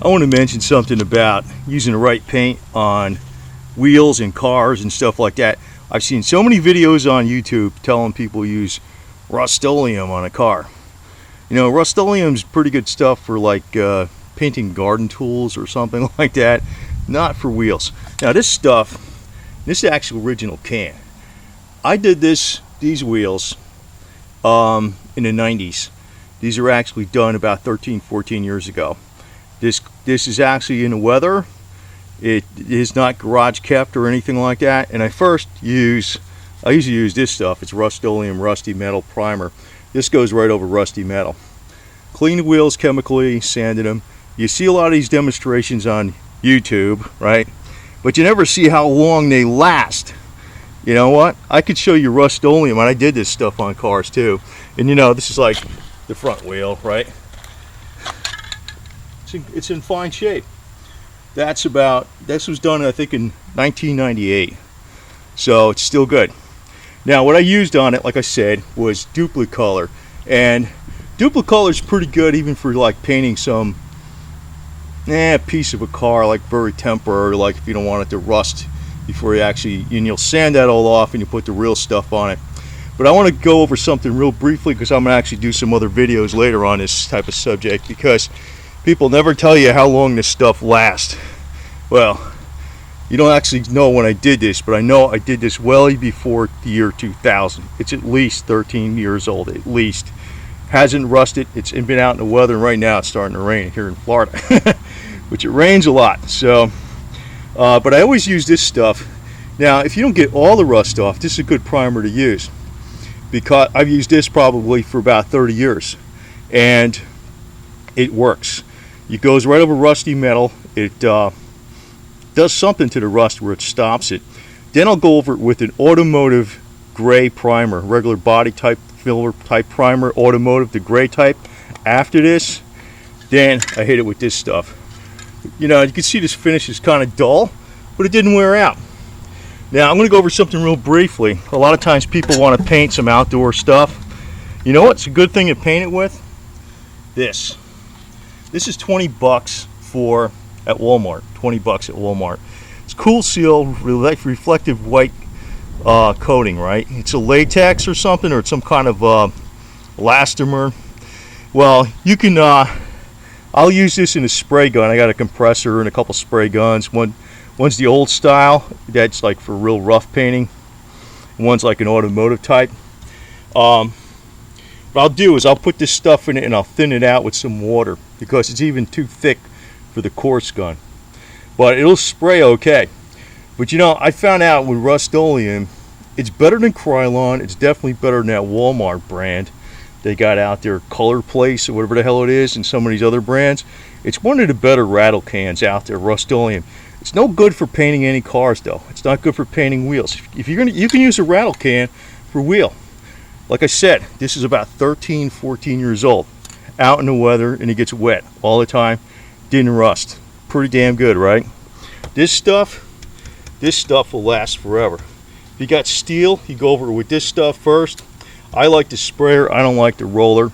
I want to mention something about using the right paint on wheels and cars and stuff like that. I've seen so many videos on YouTube telling people use Rust-Oleum on a car. You know, Rust-Oleum's pretty good stuff for like painting garden tools or something like that, not for wheels. Now this stuff, this is the actual original can. I did these wheels in the 90s. These are actually done about 13-14 years ago. This is actually in the weather. It is not garage kept or anything like that. And I usually use this stuff. It's Rust-Oleum Rusty Metal Primer. This goes right over rusty metal. Clean the wheels chemically, sanded them. You see a lot of these demonstrations on YouTube, right? But you never see how long they last. You know what? I could show you Rust-Oleum, and I did this stuff on cars too. And you know, this is like the front wheel, right? It's in fine shape. This was done I think in 1998. So it's still good. Now what I used on it, like I said, was Duplicolor. And Duplicolor is pretty good even for like painting some piece of a car, like very temporary, like if you don't want it to rust before you actually, and you'll sand that all off and you put the real stuff on it. But I want to go over something real briefly because I'm going to actually do some other videos later on this type of subject, because people never tell you how long this stuff lasts. Well, you don't actually know when I did this, but I know I did this well before the year 2000. It's at least 13 years old, at least. Hasn't rusted. It's been out in the weather, and right now it's starting to rain here in Florida, which it rains a lot. So, but I always use this stuff. Now, if you don't get all the rust off, this is a good primer to use, because I've used this probably for about 30 years, and it works. It goes right over rusty metal. It does something to the rust where it stops it. Then I'll go over it with an automotive gray primer, regular body type, filler type primer, automotive, the gray type. After this, then I hit it with this stuff. You know, you can see this finish is kind of dull, but it didn't wear out. Now I'm going to go over something real briefly. A lot of times people want to paint some outdoor stuff. You know what's a good thing to paint it with? This. This is 20 bucks at Walmart. 20 bucks at Walmart. It's Cool Seal reflective white coating, right? It's a latex or something, or it's some kind of elastomer. Well, you can I'll use this in a spray gun. I got a compressor and a couple spray guns. One's the old style, that's like for real rough painting. One's like an automotive type. What I'll do is I'll put this stuff in it and I'll thin it out with some water, because it's even too thick for the coarse gun. But it'll spray okay. But you know, I found out with Rust-Oleum, it's better than Krylon. It's definitely better than that Walmart brand they got out there, Color Place or whatever the hell it is, and some of these other brands. It's one of the better rattle cans out there, Rust-Oleum. It's no good for painting any cars though. It's not good for painting wheels. If you're gonna, you can use a rattle can for wheel. Like I said, this is about 13-14 years old, out in the weather, and it gets wet all the time. Didn't rust. Pretty damn good, right? This stuff will last forever. If you got steel, you go over it with this stuff first. I like the sprayer. I don't like the roller.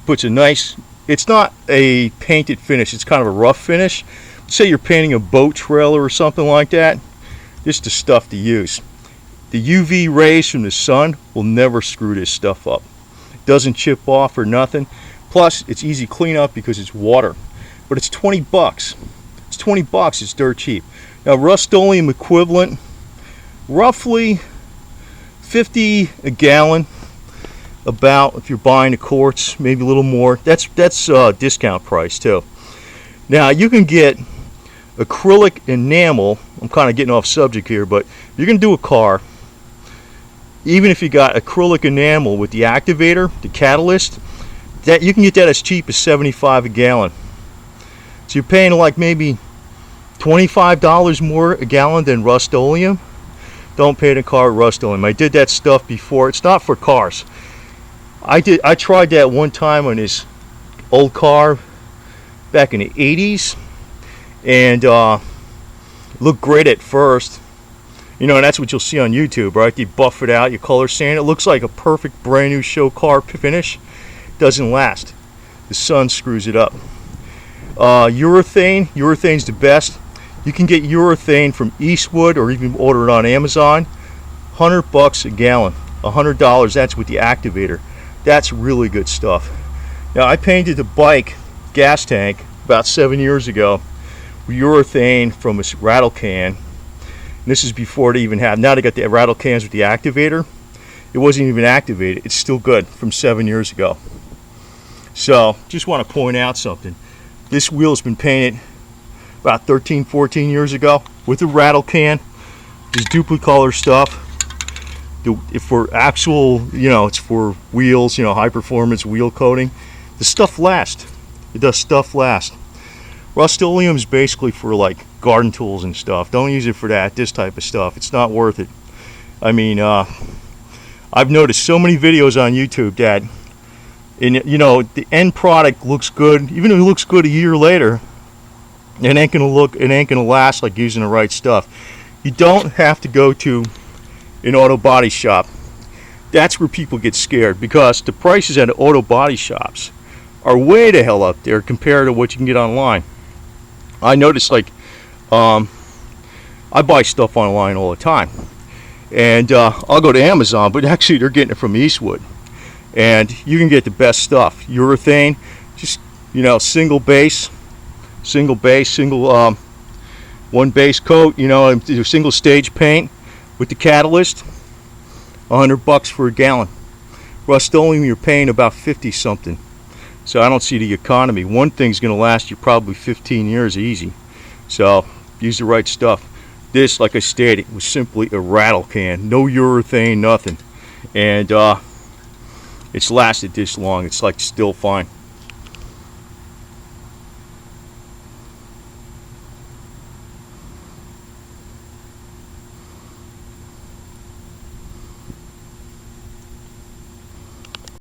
Puts a nice, it's not a painted finish, it's kind of a rough finish. Say you're painting a boat trailer or something like that, this is the stuff to use. The UV rays from the sun will never screw this stuff up. It doesn't chip off or nothing. Plus, it's easy cleanup because it's water. But it's 20 bucks. It's 20 bucks, it's dirt cheap. Now, Rust-Oleum equivalent, roughly 50 a gallon, about, if you're buying the quarts, maybe a little more. That's discount price too. Now, you can get acrylic enamel. I'm kind of getting off subject here, but you're going to do a car, even if you got acrylic enamel with the activator, the catalyst, that you can get that as cheap as $75 a gallon. So you're paying like maybe $25 more a gallon than Rust-Oleum. Don't paint a car with Rust-Oleum. I did that stuff before. It's not for cars. I tried that one time on this old car back in the 80s, and looked great at first. You know, and that's what you'll see on YouTube, right? You buff it out, you color sand. It looks like a perfect brand new show car finish. Doesn't last. The sun screws it up. Urethane's the best. You can get urethane from Eastwood or even order it on Amazon. $100 a gallon, $100. That's with the activator. That's really good stuff. Now I painted the bike gas tank about 7 years ago with urethane from a rattle can. And this is before they even have. Now they got the rattle cans with the activator. It wasn't even activated. It's still good from 7 years ago. So just want to point out something. This wheel's been painted about 13, 14 years ago with a rattle can. This Duplicolor stuff. If for actual, it's for wheels, high performance wheel coating. The stuff lasts. It does stuff last. Rust-Oleum is basically for like garden tools and stuff. Don't use it for this type of stuff. It's not worth it. I mean, I've noticed so many videos on YouTube that, the end product looks good. Even if it looks good a year later, it ain't gonna last like using the right stuff. You don't have to go to an auto body shop. That's where people get scared, because the prices at auto body shops are way the hell up there compared to what you can get online. I notice, like, I buy stuff online all the time, and I'll go to Amazon, but actually they're getting it from Eastwood, and you can get the best stuff. Urethane, just single base, one base coat, single stage paint with the catalyst. $100 for a gallon. Rust-Oleum, you're paying about 50 something. So I don't see the economy. One thing's going to last you probably 15 years easy. So use the right stuff. This, like I stated, was simply a rattle can. No urethane, nothing. And it's lasted this long. It's like still fine.